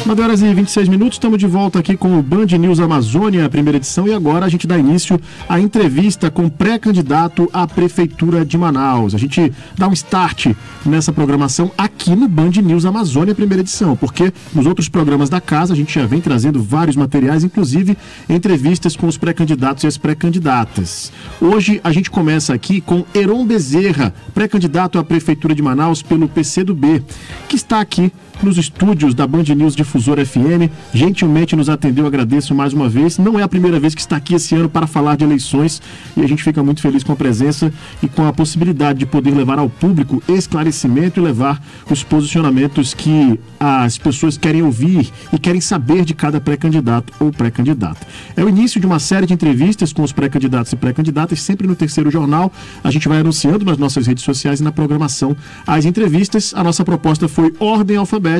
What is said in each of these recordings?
9h26, estamos de volta aqui com o Band News Amazônia, primeira edição, e agora a gente dá início à entrevista com pré-candidato à Prefeitura de Manaus. A gente dá um start nessa programação aqui no Band News Amazônia, primeira edição, porque nos outros programas da casa a gente já vem trazendo vários materiais, inclusive entrevistas com os pré-candidatos e as pré-candidatas. Hoje a gente começa aqui com Heron Bezerra, pré-candidato à Prefeitura de Manaus pelo PCdoB, que está aqui nos estúdios da Band News Difusora FM, gentilmente nos atendeu, agradeço mais uma vez. Não é a primeira vez que está aqui esse ano para falar de eleições e a gente fica muito feliz com a presença e com a possibilidade de poder levar ao público esclarecimento e levar os posicionamentos que as pessoas querem ouvir e querem saber de cada pré-candidato ou pré-candidata. É o início de uma série de entrevistas com os pré-candidatos e pré-candidatas, sempre no Terceiro Jornal. A gente vai anunciando nas nossas redes sociais e na programação as entrevistas. A nossa proposta foi ordem alfabética,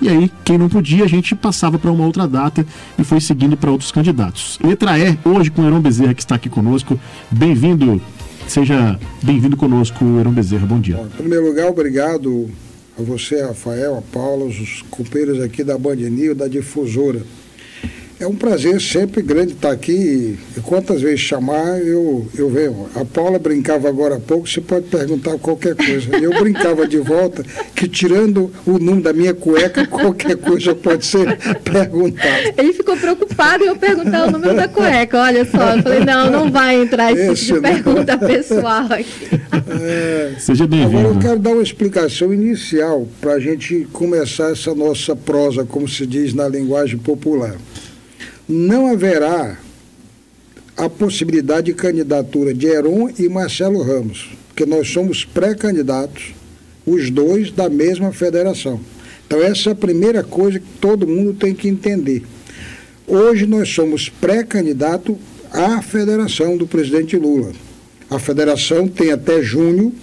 e aí, quem não podia, a gente passava para uma outra data e foi seguindo para outros candidatos. Letra E, hoje com o Heron Bezerra, que está aqui conosco. Bem-vindo, seja bem-vindo conosco, Heron Bezerra, bom dia. Bom, em primeiro lugar, obrigado a você, Rafael, a Paula, os companheiros aqui da Band News, da Difusora. É um prazer sempre grande estar aqui e quantas vezes chamar, eu venho. A Paula brincava agora há pouco, você pode perguntar qualquer coisa. Eu brincava de volta que, tirando o número da minha cueca, qualquer coisa pode ser perguntada. Ele ficou preocupado em eu perguntar o número da cueca, olha só. Eu falei, não vai entrar esse tipo de pergunta pessoal aqui. Seja bem-vindo. Agora eu quero dar uma explicação inicial para a gente começar essa nossa prosa, como se diz na linguagem popular. Não haverá a possibilidade de candidatura de Heron e Marcelo Ramos, porque nós somos pré-candidatos, os dois da mesma federação. Então essa é a primeira coisa que todo mundo tem que entender. Hoje nós somos pré-candidato à federação do presidente Lula. A federação tem até junho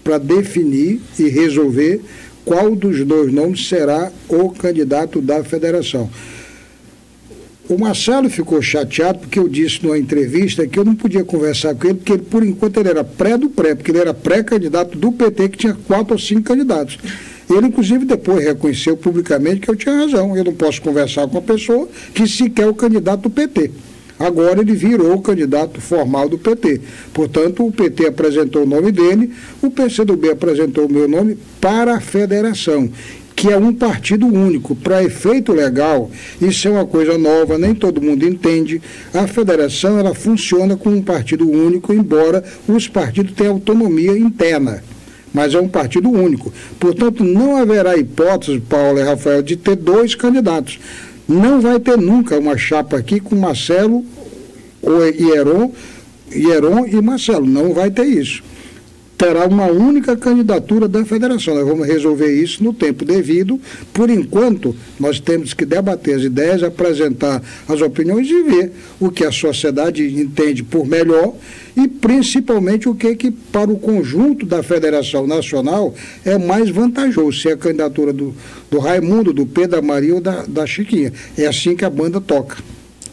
para definir e resolver qual dos dois nomes será o candidato da federação. O Marcelo ficou chateado porque eu disse numa entrevista que eu não podia conversar com ele, porque ele, por enquanto ele era pré do pré, porque ele era pré-candidato do PT, que tinha 4 ou 5 candidatos. Ele, inclusive, depois reconheceu publicamente que eu tinha razão. Eu não posso conversar com a pessoa que sequer é o candidato do PT. Agora ele virou o candidato formal do PT. Portanto, o PT apresentou o nome dele, o PCdoB apresentou o meu nome para a federação, que é um partido único. Para efeito legal, isso é uma coisa nova, nem todo mundo entende. A federação, ela funciona como um partido único, embora os partidos tenham autonomia interna, mas é um partido único. Portanto, não haverá hipótese, Paulo e Rafael, de ter 2 candidatos. Não vai ter nunca uma chapa aqui com Marcelo Heron e Marcelo, não vai ter isso. Terá uma única candidatura da federação. Nós vamos resolver isso no tempo devido. Por enquanto, nós temos que debater as ideias, apresentar as opiniões e ver o que a sociedade entende por melhor e, principalmente, o que para o conjunto da Federação Nacional é mais vantajoso, se é a candidatura do Raimundo, do Pedro, da Maria ou da Chiquinha. É assim que a banda toca.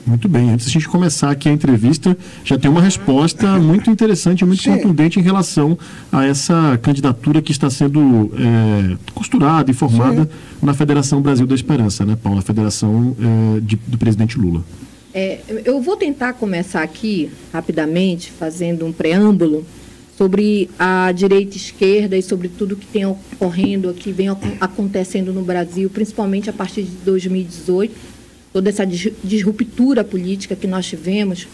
Muito bem, antes de a gente começar aqui a entrevista, já tem uma resposta muito interessante, muito contundente em relação a essa candidatura que está sendo costurada e formada na Federação Brasil da Esperança, né, Paulo? A federação do presidente Lula. Eu vou tentar começar aqui, rapidamente, fazendo um preâmbulo sobre a direita e esquerda e sobre tudo que tem ocorrendo aqui, vem acontecendo no Brasil, principalmente a partir de 2018, toda essa disruptura política que nós tivemos,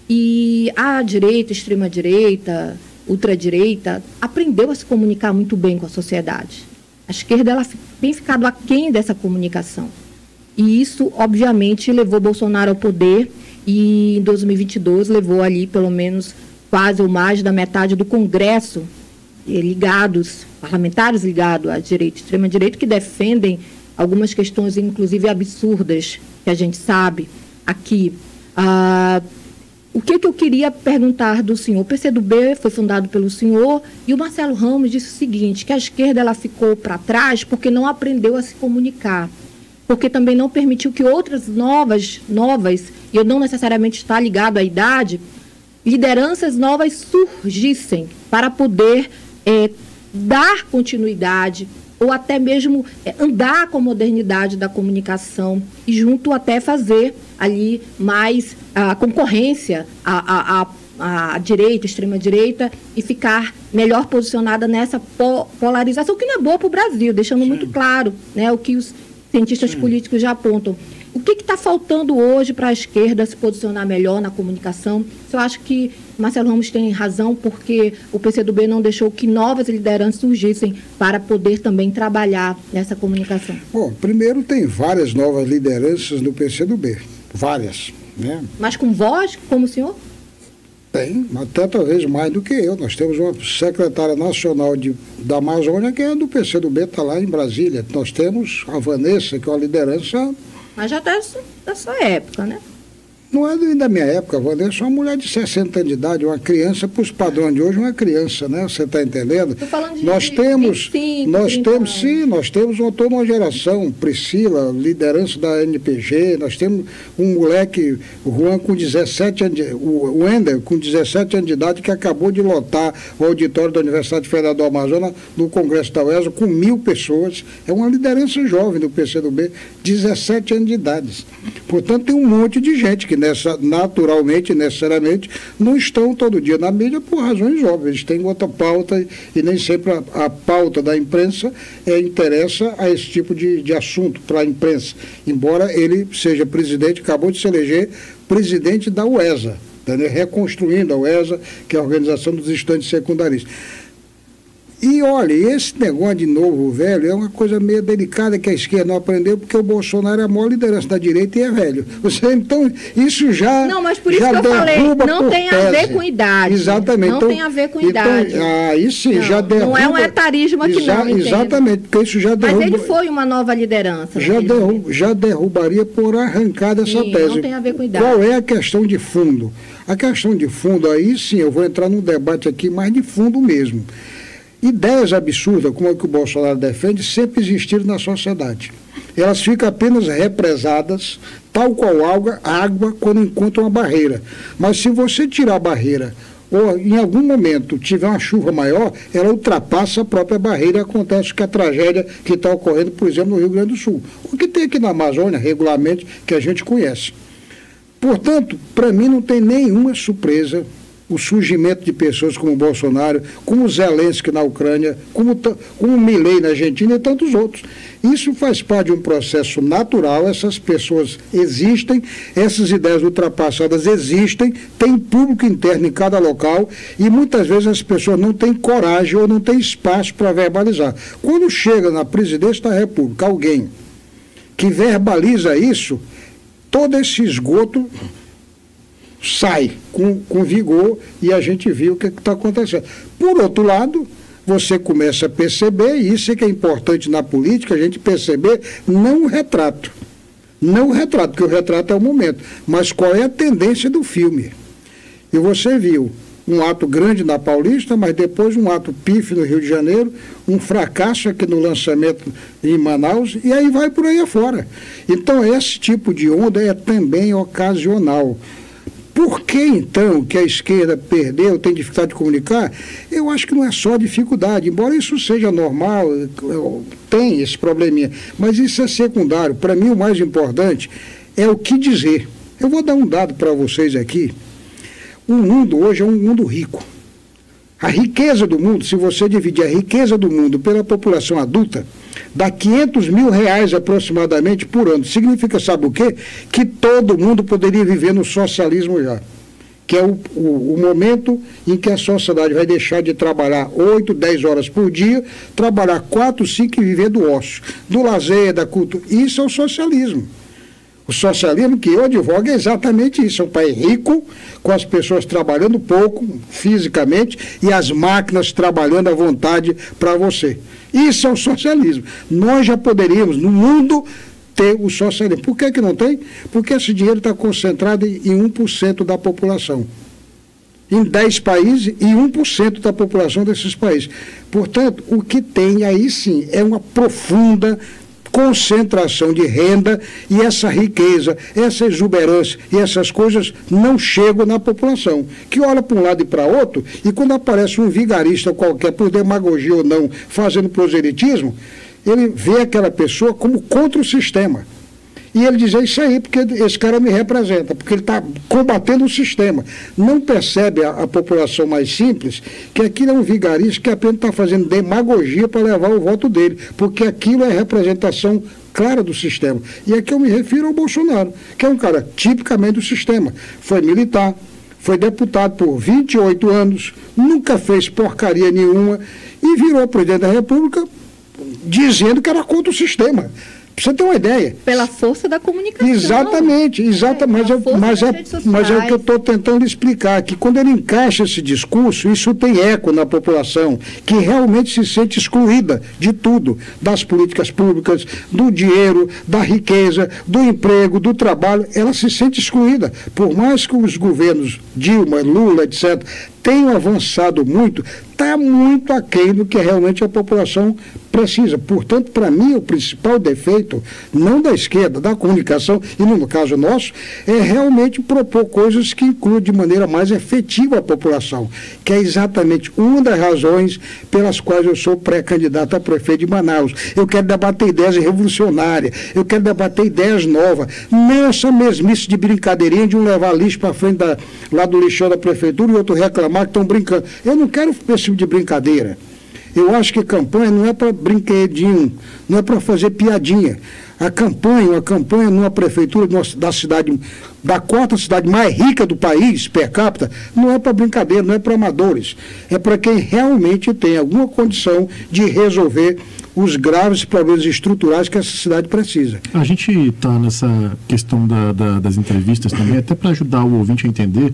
e a direita, extrema-direita, ultradireita, aprendeu a se comunicar muito bem com a sociedade. A esquerda ela tem ficado aquém dessa comunicação. E isso, obviamente, levou Bolsonaro ao poder e, em 2022, levou ali, pelo menos, quase ou mais da metade do Congresso parlamentares ligados à direita e extrema-direita, que defendem algumas questões, inclusive, absurdas, que a gente sabe aqui. O que eu queria perguntar do senhor? O PCdoB foi fundado pelo senhor e o Marcelo Ramos disse o seguinte, que a esquerda ela ficou para trás porque não aprendeu a se comunicar, porque também não permitiu que outras novas, e eu não necessariamente está ligado à idade, lideranças novas surgissem para poder dar continuidade ou até mesmo andar com a modernidade da comunicação e junto até fazer ali mais a concorrência à direita, extrema-direita, e ficar melhor posicionada nessa polarização, que não é boa para o Brasil, deixando muito claro, né, o que os cientistas políticos já apontam. O que está faltando hoje para a esquerda se posicionar melhor na comunicação? Eu acho que Marcelo Ramos tem razão, porque o PCdoB não deixou que novas lideranças surgissem para poder também trabalhar nessa comunicação. Bom, primeiro tem várias novas lideranças no PCdoB, várias, né? Mas com voz, como o senhor? Tem, até talvez mais do que eu. Nós temos uma secretária nacional da Amazônia que é do PCdoB, está lá em Brasília. Nós temos a Vanessa, que é uma liderança... Mas já da sua época, né? Não é da minha época, a Vanessa é uma mulher de 60 anos de idade, uma criança, para os padrões de hoje, uma criança, né? Você está entendendo? Estou falando de nós temos 25, nós temos toda uma geração, Priscila, liderança da NPG, nós temos um moleque, o Juan, com 17 anos, o Wender, com 17 anos de idade, que acabou de lotar o auditório da Universidade Federal do Amazonas, no Congresso da UESA, com 1.000 pessoas. É uma liderança jovem do PCdoB, 17 anos de idade. Portanto, tem um monte de gente que naturalmente, necessariamente, não estão todo dia na mídia por razões óbvias. Eles têm outra pauta e nem sempre a pauta da imprensa interessa a esse tipo de assunto para a imprensa. Embora ele seja presidente, acabou de se eleger presidente da UESA, entendeu? Reconstruindo a UESA, que é a Organização dos Estudantes Secundaristas. E olha, esse negócio de novo velho é uma coisa meio delicada que a esquerda não aprendeu, porque o Bolsonaro é a maior liderança da direita e é velho. Então, isso já. Não, mas por isso que eu falei, não tem a ver com idade. Exatamente. Não então, tem a ver com idade. Aí sim, não, já derruba. Não é um etarismo aqui, não. Exatamente, porque isso já derruba. Mas ele foi uma nova liderança. Já derrubaria por arrancar dessa tese. Não tem a ver com idade. Qual é a questão de fundo? A questão de fundo, aí sim, eu vou entrar num debate aqui mais de fundo mesmo. Ideias absurdas, como a que o Bolsonaro defende, sempre existiram na sociedade. Elas ficam apenas represadas, tal qual água quando encontra uma barreira. Mas se você tirar a barreira, ou em algum momento tiver uma chuva maior, ela ultrapassa a própria barreira e acontece que a tragédia que está ocorrendo, por exemplo, no Rio Grande do Sul. O que tem aqui na Amazônia, regularmente, que a gente conhece. Portanto, para mim não tem nenhuma surpresa o surgimento de pessoas como o Bolsonaro, como o Zelensky na Ucrânia, como o Milei na Argentina e tantos outros. Isso faz parte de um processo natural, essas pessoas existem, essas ideias ultrapassadas existem, tem público interno em cada local e muitas vezes as pessoas não têm coragem ou não têm espaço para verbalizar. Quando chega na presidência da República alguém que verbaliza isso, todo esse esgoto sai com vigor e a gente viu o que está acontecendo. Por outro lado, você começa a perceber, e isso é que é importante na política, a gente perceber não o retrato. Não o retrato, porque o retrato é o momento, mas qual é a tendência do filme. E você viu um ato grande na Paulista, mas depois um ato pífio no Rio de Janeiro, um fracasso aqui no lançamento em Manaus, e aí vai por aí afora. Então, esse tipo de onda é também ocasional. Por que, então, que a esquerda perdeu, tem dificuldade de comunicar? Eu acho que não é só dificuldade, embora isso seja normal, tem esse probleminha, mas isso é secundário. Para mim, o mais importante é o que dizer. Eu vou dar um dado para vocês aqui. O mundo hoje é um mundo rico. A riqueza do mundo, se você dividir a riqueza do mundo pela população adulta, dá R$500 mil aproximadamente por ano. Significa, sabe o quê? Que todo mundo poderia viver no socialismo já. Que é o momento em que a sociedade vai deixar de trabalhar 8, 10 horas por dia, trabalhar 4, 5 e viver do ócio, do lazer, da cultura. Isso é o socialismo. O socialismo que eu advogo é exatamente isso, é um país rico, com as pessoas trabalhando pouco, fisicamente, e as máquinas trabalhando à vontade para você. Isso é o socialismo. Nós já poderíamos, no mundo, ter o socialismo. Por que não tem? Porque esse dinheiro está concentrado em 1% da população. Em 10 países e 1% da população desses países. Portanto, o que tem aí sim é uma profunda concentração de renda, e essa riqueza, essa exuberância e essas coisas não chegam na população, que olha para um lado e para outro, e quando aparece um vigarista qualquer, por demagogia ou não, fazendo proselitismo, ele vê aquela pessoa como contra o sistema. E ele diz, é isso aí, porque esse cara me representa, porque ele está combatendo o sistema. Não percebe a população mais simples que aquilo é um vigarista que apenas está fazendo demagogia para levar o voto dele, porque aquilo é representação clara do sistema. E aqui eu me refiro ao Bolsonaro, que é um cara tipicamente do sistema. Foi militar, foi deputado por 28 anos, nunca fez porcaria nenhuma e virou presidente da República dizendo que era contra o sistema. Pra você ter uma ideia. Pela força da comunicação. Exatamente. Mas é o que eu estou tentando explicar, que quando ele encaixa esse discurso, isso tem eco na população, que realmente se sente excluída de tudo, das políticas públicas, do dinheiro, da riqueza, do emprego, do trabalho, ela se sente excluída. Por mais que os governos Dilma, Lula, etc., tenham avançado muito, está muito aquém do que realmente a população precisa. Portanto, para mim, o principal defeito, não da esquerda, da comunicação, e no caso nosso, é realmente propor coisas que incluam de maneira mais efetiva a população, que é exatamente uma das razões pelas quais eu sou pré-candidato a prefeito de Manaus. Eu quero debater ideias revolucionárias, eu quero debater ideias novas, não essa mesmice de brincadeirinha de um levar lixo para frente lá do lixão da prefeitura e outro reclamar que estão brincando. Eu não quero esse tipo de brincadeira. Eu acho que campanha não é para brinquedinho, não é para fazer piadinha. A campanha numa prefeitura da cidade, da quarta cidade mais rica do país, per capita, não é para brincadeira, não é para amadores. É para quem realmente tem alguma condição de resolver os graves problemas estruturais que essa cidade precisa. A gente está nessa questão das entrevistas também, até para ajudar o ouvinte a entender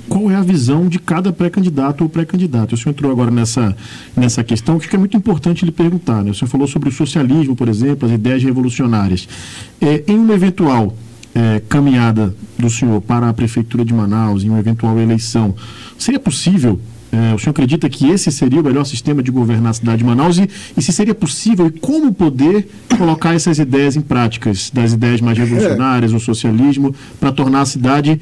qual é a visão de cada pré-candidato ou pré-candidata. O senhor entrou agora nessa questão, que é muito importante lhe perguntar, né? O senhor falou sobre o socialismo, por exemplo, as ideias revolucionárias. Em uma eventual caminhada do senhor para a Prefeitura de Manaus, em uma eventual eleição, seria possível, o senhor acredita que esse seria o melhor sistema de governar a cidade de Manaus e se seria possível e como poder colocar essas ideias em práticas, das ideias mais revolucionárias, o socialismo, para tornar a cidade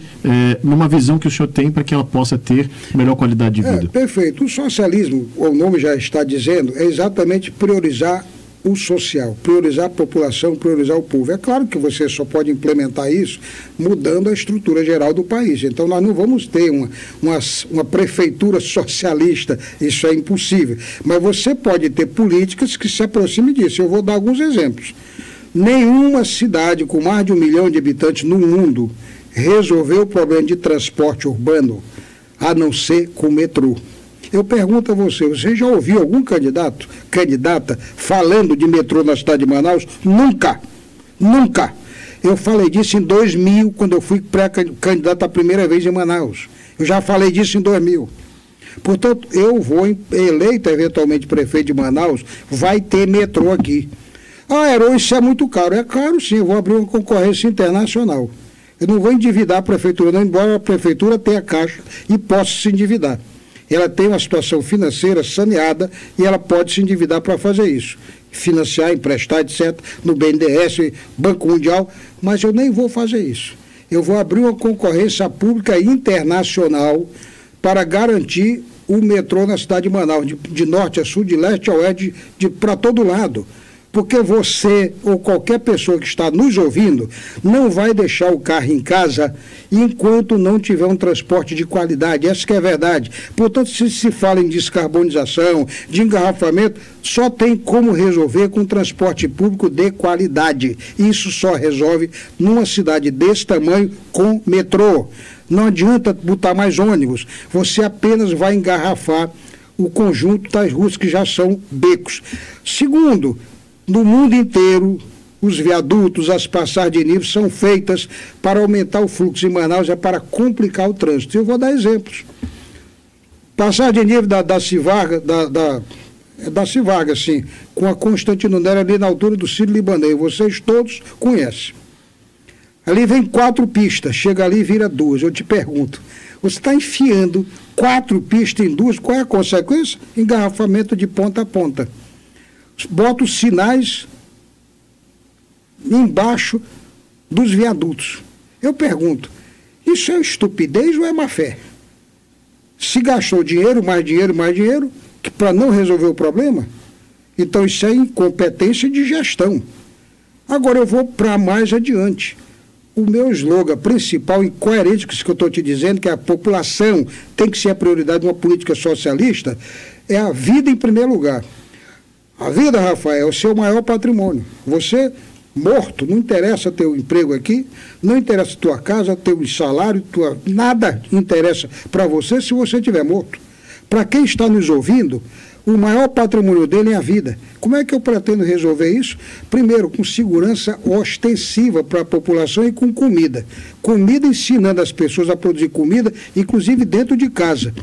numa visão que o senhor tem para que ela possa ter melhor qualidade de vida? Perfeito. O socialismo, o nome já está dizendo, é exatamente priorizar o social, priorizar a população, priorizar o povo. É claro que você só pode implementar isso mudando a estrutura geral do país. Então, nós não vamos ter uma prefeitura socialista, isso é impossível. Mas você pode ter políticas que se aproximem disso. Eu vou dar alguns exemplos. Nenhuma cidade com mais de 1 milhão de habitantes no mundo resolveu o problema de transporte urbano, a não ser com o metrô. Eu pergunto a você já ouviu algum candidata falando de metrô na cidade de Manaus? Nunca. Nunca. Eu falei disso em 2000, quando eu fui pré-candidato a primeira vez em Manaus. Eu já falei disso em 2000. Portanto, eu vou eleito eventualmente prefeito de Manaus, vai ter metrô aqui. Herói, isso é muito caro. É caro sim, eu vou abrir uma concorrência internacional. Eu não vou endividar a prefeitura, não, embora a prefeitura tenha caixa e possa se endividar. Ela tem uma situação financeira saneada e ela pode se endividar para fazer isso. Financiar, emprestar, etc., no BNDES, Banco Mundial, mas eu nem vou fazer isso. Eu vou abrir uma concorrência pública internacional para garantir o metrô na cidade de Manaus, de norte a sul, de leste a oeste, para todo lado. Porque você ou qualquer pessoa que está nos ouvindo não vai deixar o carro em casa enquanto não tiver um transporte de qualidade. Essa que é a verdade. Portanto, se fala em descarbonização, de engarrafamento, só tem como resolver com transporte público de qualidade. Isso só resolve numa cidade desse tamanho com metrô. Não adianta botar mais ônibus. Você apenas vai engarrafar o conjunto das ruas que já são becos. Segundo, no mundo inteiro, os viadutos, as passagens de nível são feitas para aumentar o fluxo. Em Manaus é para complicar o trânsito. Eu vou dar exemplos. Passagem de nível da Civaga, sim, com a Constantino Nery ali na altura do Círio Libanês. Vocês todos conhecem. Ali vem 4 pistas, chega ali e vira 2. Eu te pergunto, você está enfiando 4 pistas em 2, qual é a consequência? Engarrafamento de ponta a ponta. Bota os sinais embaixo dos viadutos. Eu pergunto, isso é estupidez ou é má fé? Se gastou dinheiro, mais dinheiro, para não resolver o problema, Então, isso é incompetência de gestão. Agora, eu vou para mais adiante. O meu slogan principal, incoerente com isso que eu estou te dizendo, que a população tem que ser a prioridade de uma política socialista, é a vida em primeiro lugar. A vida, Rafael, é o seu maior patrimônio. Você, morto, não interessa teu emprego aqui, não interessa tua casa, teu salário, nada interessa para você se você estiver morto. Para quem está nos ouvindo, o maior patrimônio dele é a vida. Como é que eu pretendo resolver isso? Primeiro, com segurança ostensiva para a população e com comida. Comida ensinando as pessoas a produzir comida, inclusive dentro de casa,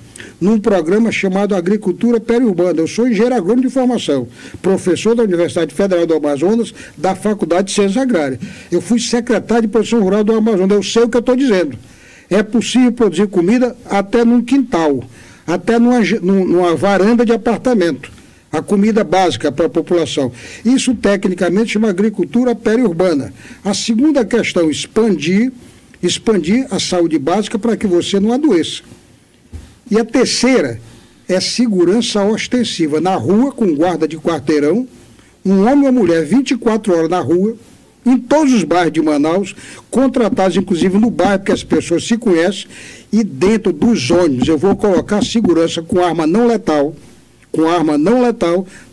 num programa chamado Agricultura Periurbana. Eu sou engenheiro agrônomo de formação, professor da Universidade Federal do Amazonas, da Faculdade de Ciências Agrárias. Eu fui secretário de Produção Rural do Amazonas, eu sei o que eu estou dizendo. É possível produzir comida até num quintal, até numa varanda de apartamento, a comida básica para a população. Isso, tecnicamente, chama agricultura periurbana. A segunda questão, expandir a saúde básica para que você não adoeça. E a terceira é segurança ostensiva, na rua, com guarda de quarteirão, um homem e uma mulher 24 horas na rua, em todos os bairros de Manaus, contratados inclusive no bairro, porque as pessoas se conhecem, e dentro dos ônibus eu vou colocar segurança com arma não letal,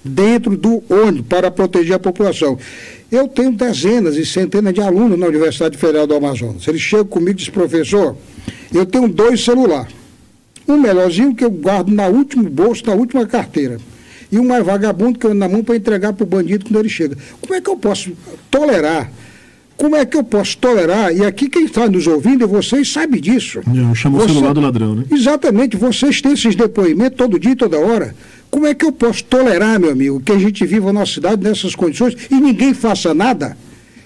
dentro do ônibus para proteger a população. Eu tenho dezenas e centenas de alunos na Universidade Federal do Amazonas. Eles chegam comigo e dizem, professor, eu tenho 2 celulares. Um melhorzinho que eu guardo no último bolso, na última carteira. E um mais vagabundo que eu ando na mão para entregar para o bandido quando ele chega. Como é que eu posso tolerar? E aqui quem está nos ouvindo, e vocês sabem disso. Chama o celular do ladrão, né? Exatamente, vocês têm esses depoimentos todo dia e toda hora. Como é que eu posso tolerar, meu amigo, que a gente viva a nossa cidade nessas condições e ninguém faça nada?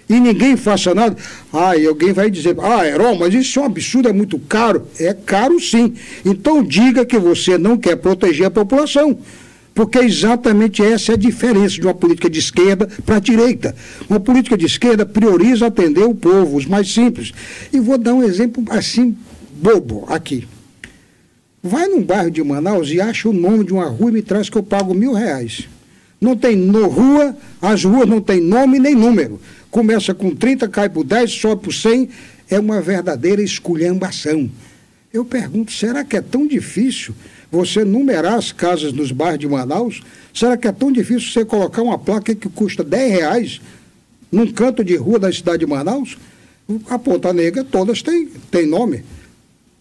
E alguém vai dizer, Heron, mas isso é um absurdo, é muito caro. É caro sim. Então diga que você não quer proteger a população. Porque exatamente essa é a diferença de uma política de esquerda para a direita. Uma política de esquerda prioriza atender o povo, os mais simples. E vou dar um exemplo assim, bobo, aqui. Vai num bairro de Manaus e acha o nome de uma rua e me traz que eu pago R$1.000. Não tem rua, as ruas não tem nome nem número. Começa com 30, cai por 10, sobe por 100. É uma verdadeira esculhambação. Eu pergunto, será que é tão difícil você numerar as casas nos bairros de Manaus? Será que é tão difícil você colocar uma placa que custa R$10 num canto de rua da cidade de Manaus? A Ponta Negra, todas têm nome.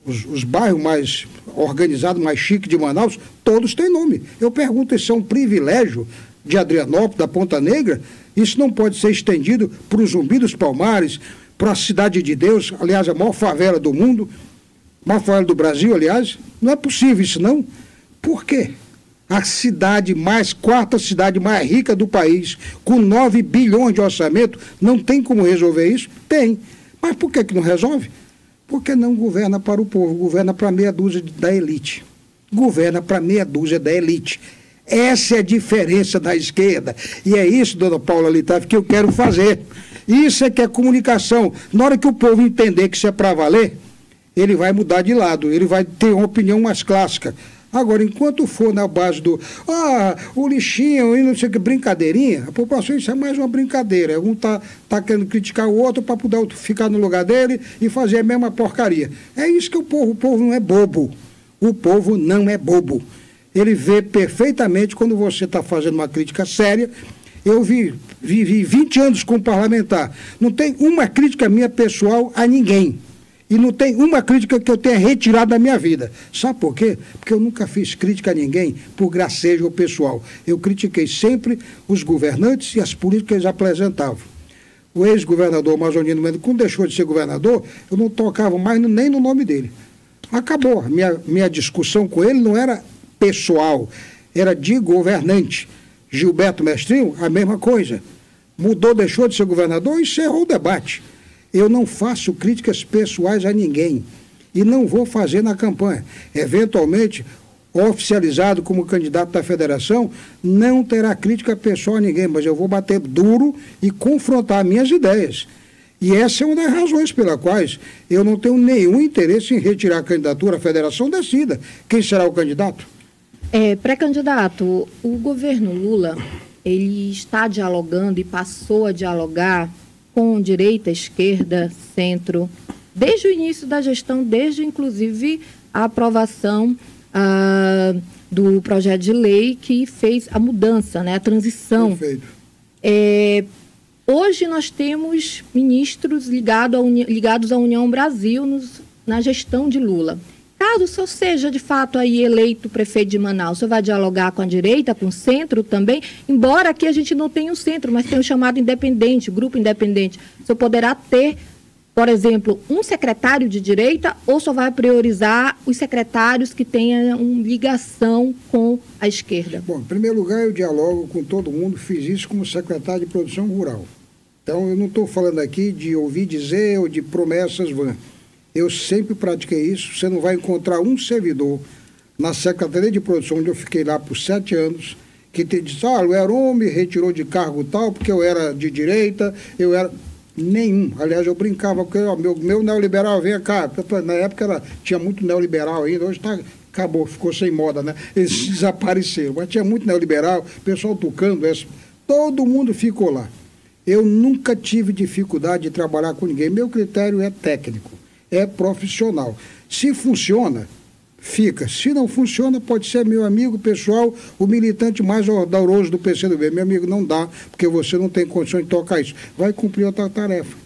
Os bairros mais organizados, mais chiques de Manaus, todos têm nome. Eu pergunto, isso é um privilégio de Adrianópolis, da Ponta Negra? Isso não pode ser estendido para o Zumbi dos Palmares, para a Cidade de Deus, aliás, a maior favela do mundo, maior favela do Brasil, aliás? Não é possível isso, não. Por quê? A quarta cidade mais rica do país, com 9 bilhões de orçamento, não tem como resolver isso? Tem. Mas por que não resolve? Porque não governa para o povo, governa para meia dúzia da elite. Essa é a diferença da esquerda. E é isso, dona Paula Litaf, que eu quero fazer. Isso é que é comunicação. Na hora que o povo entender que isso é para valer, ele vai mudar de lado, ele vai ter uma opinião mais clássica. Agora, enquanto for na base do, o lixinho, e não sei o que, brincadeirinha, a população, isso é mais uma brincadeira. Um tá querendo criticar o outro para poder ficar no lugar dele e fazer a mesma porcaria. É isso que o povo não é bobo. O povo não é bobo. Ele vê perfeitamente quando você está fazendo uma crítica séria. Eu vivi 20 anos como parlamentar. Não tem uma crítica minha pessoal a ninguém. E não tem uma crítica que eu tenha retirado da minha vida. Sabe por quê? Porque eu nunca fiz crítica a ninguém por gracejo pessoal. Eu critiquei sempre os governantes e as políticas que eles apresentavam. O ex-governador Amazonino Mendes, quando deixou de ser governador, eu não tocava mais nem no nome dele. Acabou. Minha discussão com ele não era pessoal, era de governante. Gilberto Mestrinho, a mesma coisa. Mudou, deixou de ser governador e encerrou o debate. Eu não faço críticas pessoais a ninguém e não vou fazer na campanha. Eventualmente, oficializado como candidato da federação, não terá crítica pessoal a ninguém, mas eu vou bater duro e confrontar minhas ideias. E essa é uma das razões pelas quais eu não tenho nenhum interesse em retirar a candidatura. A federação decida quem será o candidato. Pré-candidato, o governo Lula ele está dialogando e passou a dialogar com direita, esquerda, centro, desde o início da gestão, desde inclusive a aprovação do projeto de lei que fez a mudança, né, a transição. Perfeito. Hoje nós temos ministros ligados à União Brasil na gestão de Lula. Caso o senhor seja, de fato, aí eleito prefeito de Manaus, o senhor vai dialogar com a direita, com o centro também? Embora aqui a gente não tenha o centro, mas tem o chamado independente, o grupo independente. O senhor poderá ter, por exemplo, um secretário de direita ou só vai priorizar os secretários que tenham ligação com a esquerda? Bom, em primeiro lugar, eu dialogo com todo mundo, fiz isso como secretário de Produção Rural. Então, eu não estou falando aqui de ouvir dizer ou de promessas vãs. Eu sempre pratiquei isso. Você não vai encontrar um servidor na Secretaria de Produção, onde eu fiquei lá por 7 anos, que te disse, o Heron me retirou de cargo tal, porque eu era de direita, eu era... Nenhum. Aliás, eu brincava com ele, meu neoliberal, vem cá. Na época tinha muito neoliberal ainda, hoje acabou, ficou sem moda, né? Eles desapareceram, mas tinha muito neoliberal, pessoal tocando, todo mundo ficou lá. Eu nunca tive dificuldade de trabalhar com ninguém. Meu critério é técnico, é profissional. Se funciona, fica. Se não funciona, pode ser meu amigo pessoal, o militante mais ardoroso do PCdoB. Meu amigo, não dá, porque você não tem condições de tocar isso. Vai cumprir outra tarefa.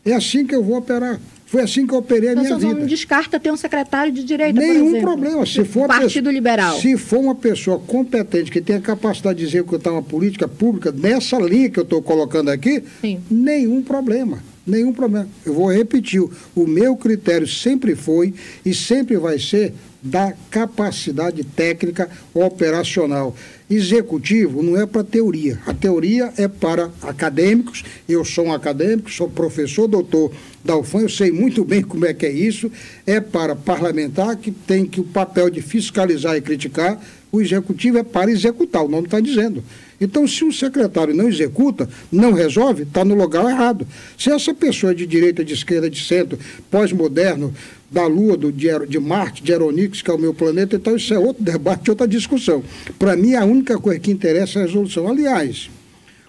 É assim que eu vou operar. Foi assim que eu operei a minha vida. Não descarta ter um secretário de direita, nenhum por exemplo. Problema. Se for Partido Liberal. Se for uma pessoa competente, que tenha capacidade de executar uma política pública nessa linha que eu estou colocando aqui, sim, nenhum problema. Nenhum problema. Eu vou repetir, o meu critério sempre foi e sempre vai ser da capacidade técnica operacional. Executivo não é para teoria. A teoria é para acadêmicos. Eu sou um acadêmico, sou professor, doutor da UFAM, eu sei muito bem como é que é isso. É para parlamentar, que tem que o papel de fiscalizar e criticar. O executivo é para executar, o nome está dizendo. Então, se um secretário não executa, não resolve, está no lugar errado. Se essa pessoa é de direita, de esquerda, de centro, pós-moderno, da Lua, de Marte, de Aeronix, que é o meu planeta, então isso é outro debate, outra discussão. Para mim, a única coisa que interessa é a resolução. Aliás,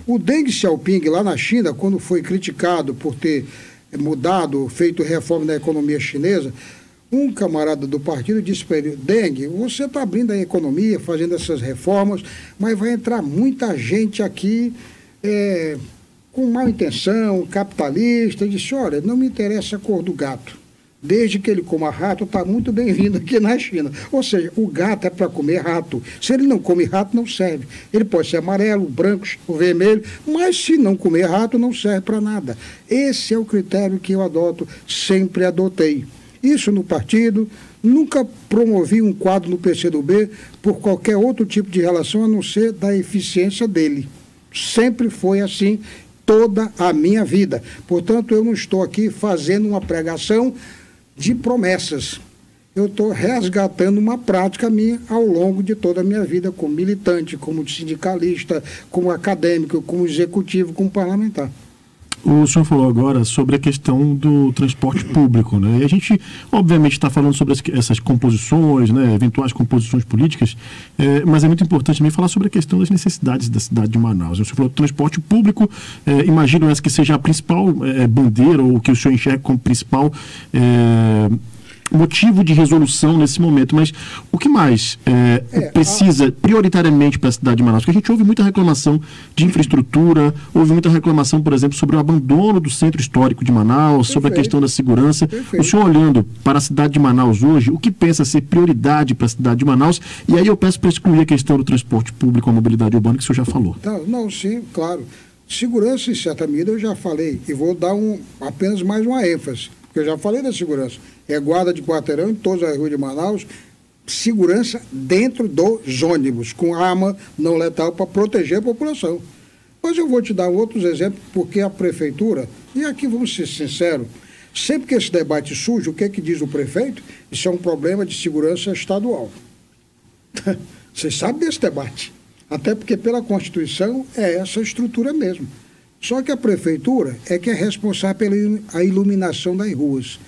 o Deng Xiaoping, lá na China, quando foi criticado por ter mudado, feito reforma da economia chinesa, um camarada do partido disse para ele, Deng, você está abrindo a economia, fazendo essas reformas, mas vai entrar muita gente aqui com má intenção, capitalista. Ele disse, olha, não me interessa a cor do gato. Desde que ele coma rato, está muito bem-vindo aqui na China. Ou seja, o gato é para comer rato. Se ele não come rato, não serve. Ele pode ser amarelo, branco, ou vermelho, mas se não comer rato, não serve para nada. Esse é o critério que eu adoto, sempre adotei. Isso no partido, nunca promovi um quadro no PCdoB por qualquer outro tipo de relação, a não ser da eficiência dele. Sempre foi assim toda a minha vida. Portanto, eu não estou aqui fazendo uma pregação de promessas. Eu estou resgatando uma prática minha ao longo de toda a minha vida, como militante, como sindicalista, como acadêmico, como executivo, como parlamentar. O senhor falou agora sobre a questão do transporte público, né? E a gente, obviamente, está falando sobre essas composições, né? Eventuais composições políticas, mas é muito importante também falar sobre a questão das necessidades da cidade de Manaus. O senhor falou do transporte público, imagino essa que seja a principal bandeira, ou que o senhor enxerga como principal motivo de resolução nesse momento, mas o que mais precisa prioritariamente para a cidade de Manaus? Porque a gente ouve muita reclamação de infraestrutura, ouve muita reclamação, por exemplo, sobre o abandono do centro histórico de Manaus, sobre a questão da segurança. O senhor, olhando para a cidade de Manaus hoje, o que pensa ser prioridade para a cidade de Manaus? E aí eu peço para excluir a questão do transporte público, a mobilidade urbana, que o senhor já falou. Não, sim, claro. Segurança, em certa medida, eu já falei, e vou dar apenas mais uma ênfase, porque eu já falei da segurança. É guarda de quarteirão em todas as ruas de Manaus, segurança dentro dos ônibus, com arma não letal para proteger a população. Mas eu vou te dar outros exemplos, porque a prefeitura, e aqui vamos ser sinceros, sempre que esse debate surge, o que é que diz o prefeito? Isso é um problema de segurança estadual. Vocês sabem desse debate. Até porque pela Constituição é essa estrutura mesmo. Só que a prefeitura é que é responsável pela iluminação das ruas.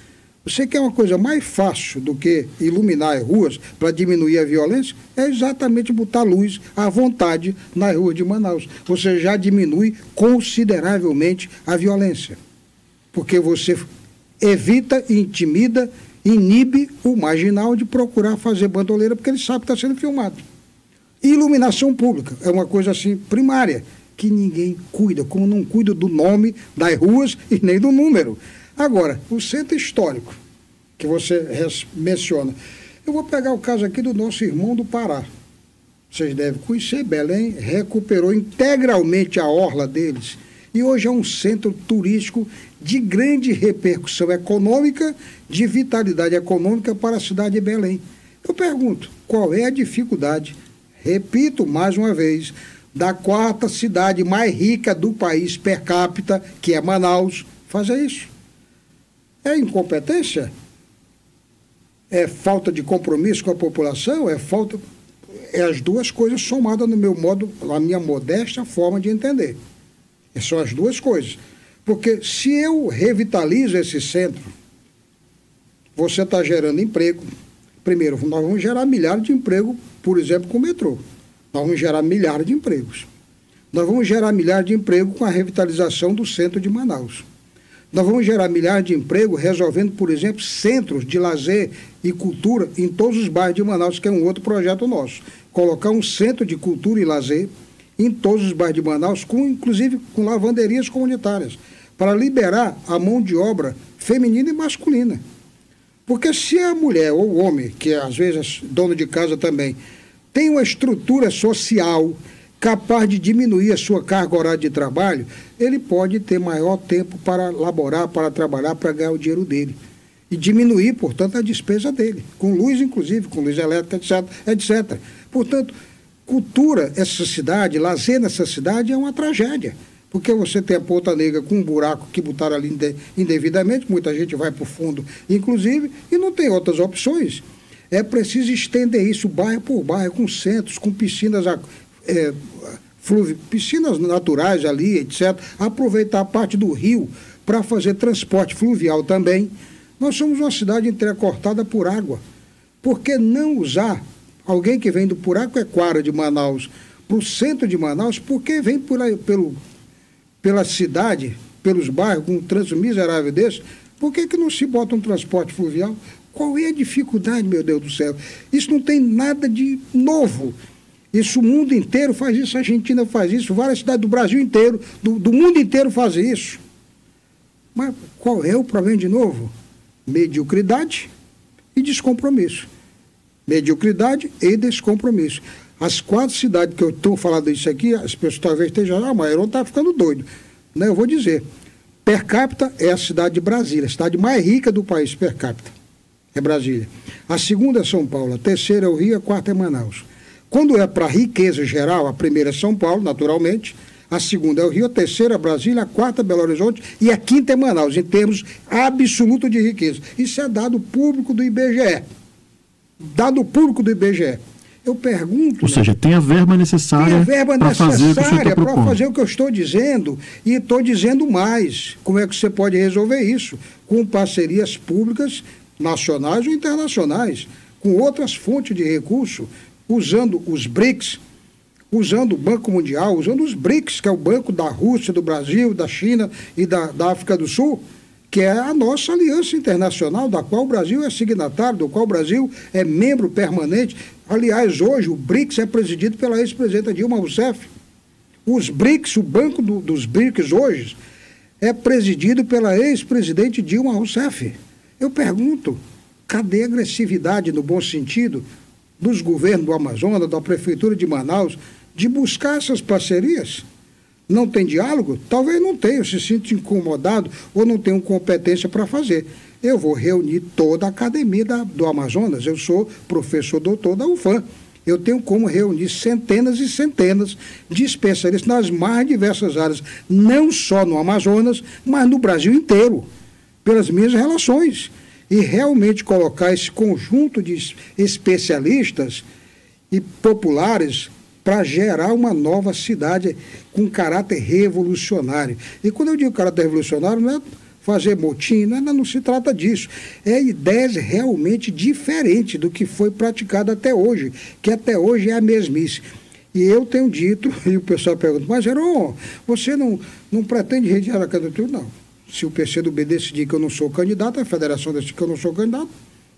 Você quer uma coisa mais fácil do que iluminar as ruas para diminuir a violência? É exatamente botar luz à vontade nas ruas de Manaus. Você já diminui consideravelmente a violência. Porque você evita, intimida, inibe o marginal de procurar fazer bandoleira, porque ele sabe que está sendo filmado. Iluminação pública é uma coisa assim primária, que ninguém cuida, como não cuida do nome das ruas e nem do número. Agora, o centro histórico, que você menciona, eu vou pegar o caso aqui do nosso irmão do Pará. Vocês devem conhecer, Belém recuperou integralmente a orla deles e hoje é um centro turístico de grande repercussão econômica, de vitalidade econômica para a cidade de Belém. Eu pergunto, qual é a dificuldade, repito mais uma vez, da quarta cidade mais rica do país per capita, que é Manaus, fazer isso? É incompetência? É falta de compromisso com a população? É as duas coisas somadas no meu modo, na minha modesta forma de entender. São as duas coisas. Porque se eu revitalizo esse centro, você está gerando emprego. Primeiro, nós vamos gerar milhares de empregos, por exemplo, com o metrô. Nós vamos gerar milhares de empregos. Nós vamos gerar milhares de empregos com a revitalização do centro de Manaus. Nós vamos gerar milhares de empregos resolvendo, por exemplo, centros de lazer e cultura em todos os bairros de Manaus, que é um outro projeto nosso. Colocar um centro de cultura e lazer em todos os bairros de Manaus, inclusive com lavanderias comunitárias, para liberar a mão de obra feminina e masculina. Porque se a mulher ou o homem, que às vezes é dono de casa também, tem uma estrutura social capaz de diminuir a sua carga horária de trabalho, ele pode ter maior tempo para laborar, para trabalhar, para ganhar o dinheiro dele. E diminuir, portanto, a despesa dele, com luz, inclusive, com luz elétrica, etc, etc. Portanto, cultura, essa cidade, lazer nessa cidade é uma tragédia. Porque você tem a Ponta Negra com um buraco que botaram ali indevidamente, muita gente vai para o fundo, inclusive, e não tem outras opções. É preciso estender isso bairro por bairro, com centros, com piscinas piscinas naturais ali, etc. Aproveitar a parte do rio para fazer transporte fluvial também. Nós somos uma cidade entrecortada por água. Por que não usar alguém que vem do Puraquequara de Manaus para o centro de Manaus? Porque vem pela cidade, pelos bairros, com um trânsito miserável desse, por que não se bota um transporte fluvial? Qual é a dificuldade, meu Deus do céu? Isso não tem nada de novo. Isso o mundo inteiro faz isso, a Argentina faz isso, várias cidades do Brasil inteiro, do mundo inteiro fazem isso. Mas qual é o problema de novo? Mediocridade e descompromisso. Mediocridade e descompromisso. As 4 cidades que eu estou falando isso aqui, as pessoas talvez estejam, mas Heron está ficando doido. Não, eu vou dizer, per capita é a cidade de Brasília, a cidade mais rica do país per capita, é Brasília. A segunda é São Paulo, a terceira é o Rio, a quarta é Manaus. Quando é para riqueza geral, a primeira é São Paulo, naturalmente, a segunda é o Rio, a terceira é Brasília, a quarta é Belo Horizonte e a quinta é Manaus, em termos absolutos de riqueza. Isso é dado público do IBGE. Dado público do IBGE. Eu pergunto... Ou seja, tem a verba necessária para fazer o que eu estou dizendo, e estou dizendo mais. Como é que você pode resolver isso? Com parcerias públicas, nacionais ou internacionais, com outras fontes de recurso, usando os BRICS, usando o Banco Mundial, usando os BRICS, que é o Banco da Rússia, do Brasil, da China e da África do Sul, que é a nossa aliança internacional, da qual o Brasil é signatário, do qual o Brasil é membro permanente. Aliás, hoje o BRICS é presidido pela ex-presidenta Dilma Rousseff. Os BRICS, o banco dos BRICS hoje, é presidido pela ex-presidente Dilma Rousseff. Eu pergunto, cadê a agressividade, no bom sentido, dos governos do Amazonas, da Prefeitura de Manaus, de buscar essas parcerias? Não tem diálogo? Talvez não tenha, se sinta incomodado ou não tenham competência para fazer. Eu vou reunir toda a academia do Amazonas. Eu sou professor doutor da UFAM. Eu tenho como reunir centenas e centenas de especialistas nas mais diversas áreas, não só no Amazonas, mas no Brasil inteiro, pelas minhas relações. E realmente colocar esse conjunto de especialistas e populares para gerar uma nova cidade com caráter revolucionário. E quando eu digo caráter revolucionário, não é fazer motim, não se trata disso. É ideias realmente diferentes do que foi praticado até hoje, que até hoje é a mesmice. E eu tenho dito, e o pessoal pergunta, mas Heron, você não pretende retirar a candidatura? Não. Se o PCdoB decidir que eu não sou candidato, a federação decidir que eu não sou candidato,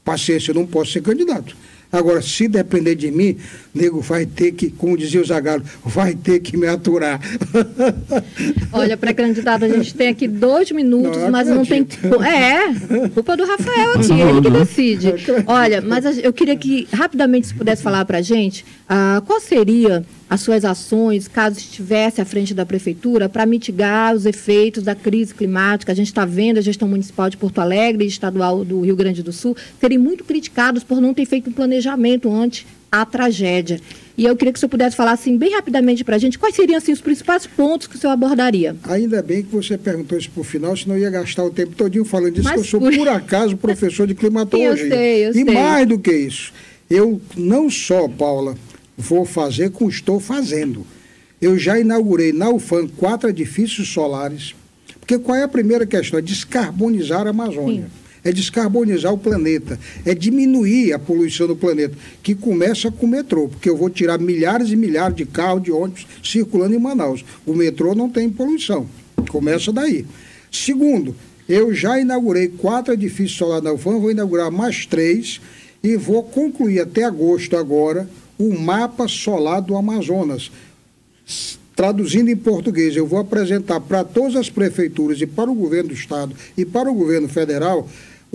paciência, eu não posso ser candidato. Agora, se depender de mim, nego vai ter que, como dizia o Zagallo, vai ter que me aturar. Olha, pré-candidato, a gente tem aqui 2 minutos, mas não tem... culpa do Rafael aqui, ele que decide. Olha, mas eu queria que rapidamente você pudesse falar para a gente qual seria as suas ações, caso estivesse à frente da Prefeitura, para mitigar os efeitos da crise climática. A gente está vendo a gestão municipal de Porto Alegre e estadual do Rio Grande do Sul serem muito criticados por não ter feito um planejamento antes à tragédia. E eu queria que o senhor pudesse falar assim, bem rapidamente para a gente, quais seriam assim, os principais pontos que o senhor abordaria? Ainda bem que você perguntou isso por final, senão eu ia gastar o tempo todinho falando disso, que eu sou, por acaso, professor de climatologia. Eu sei. Mais do que isso, eu não só, Paula, vou fazer como estou fazendo. Eu já inaugurei na UFAM 4 edifícios solares, porque qual é a primeira questão? É descarbonizar a Amazônia. Sim. É descarbonizar o planeta, é diminuir a poluição do planeta, que começa com o metrô, porque eu vou tirar milhares e milhares de carros, de ônibus circulando em Manaus. O metrô não tem poluição, começa daí. Segundo, eu já inaugurei 4 edifícios solares na UFAM, vou inaugurar mais 3 e vou concluir até agosto agora o mapa solar do Amazonas. Traduzindo em português, eu vou apresentar para todas as prefeituras e para o governo do estado e para o governo federal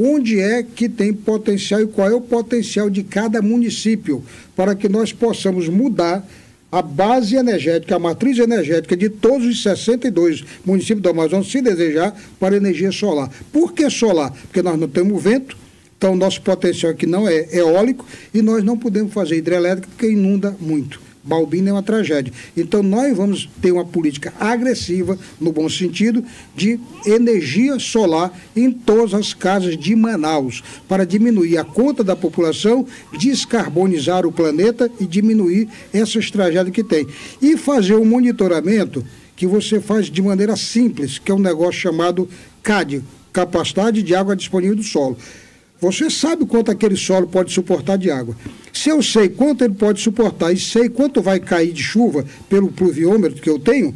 onde é que tem potencial e qual é o potencial de cada município, para que nós possamos mudar a base energética, a matriz energética de todos os 62 municípios do Amazonas, se desejar, para energia solar. Por que solar? Porque nós não temos vento, então nosso potencial aqui não é eólico e nós não podemos fazer hidrelétrica porque inunda muito. Balbina é uma tragédia. Então, nós vamos ter uma política agressiva, no bom sentido, de energia solar em todas as casas de Manaus, para diminuir a conta da população, descarbonizar o planeta e diminuir essas tragédias que tem. E fazer um monitoramento que você faz de maneira simples, que é um negócio chamado CAD, capacidade de água disponível do solo. Você sabe quanto aquele solo pode suportar de água. Se eu sei quanto ele pode suportar e sei quanto vai cair de chuva pelo pluviômetro que eu tenho,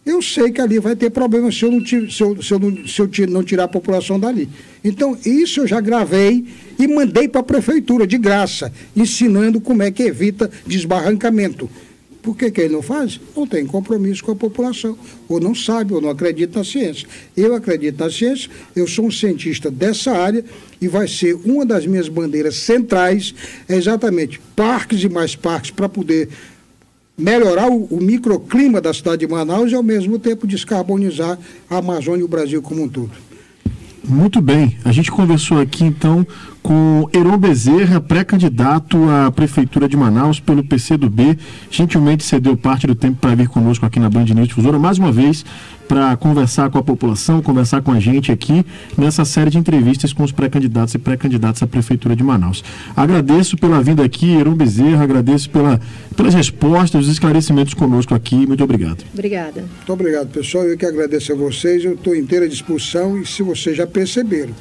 eu sei que ali vai ter problema se eu não tirar a população dali. Então, isso eu já gravei e mandei para a prefeitura, de graça, ensinando como é que evita desbarrancamento. Por que ele não faz? Não tem compromisso com a população, ou não sabe, ou não acredita na ciência. Eu acredito na ciência, eu sou um cientista dessa área e vai ser uma das minhas bandeiras centrais, exatamente parques e mais parques para poder melhorar o microclima da cidade de Manaus e, ao mesmo tempo, descarbonizar a Amazônia e o Brasil como um todo. Muito bem, a gente conversou aqui então com Heron Bezerra, pré-candidato à Prefeitura de Manaus pelo PCdoB, gentilmente cedeu parte do tempo para vir conosco aqui na Band News Difusora, mais uma vez, para conversar com a população, conversar com a gente aqui nessa série de entrevistas com os pré-candidatos e pré-candidatas à Prefeitura de Manaus. Agradeço pela vinda aqui, Heron Bezerra, agradeço pelas respostas, os esclarecimentos conosco aqui, muito obrigado. Obrigada. Muito obrigado, pessoal, eu que agradeço a vocês, eu estou inteira à disposição e se vocês já perceberam,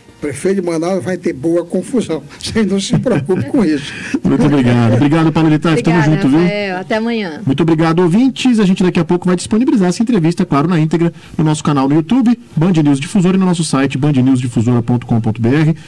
o prefeito de Manaus vai ter boa confusão. Vocês não se preocupem com isso. Muito obrigado. Obrigado, Paulo Litaf. Estamos juntos, viu? Até amanhã. Muito obrigado, ouvintes. A gente daqui a pouco vai disponibilizar essa entrevista, claro, na íntegra, no nosso canal no YouTube, Band News Difusora, e no nosso site bandnewsdifusora.com.br.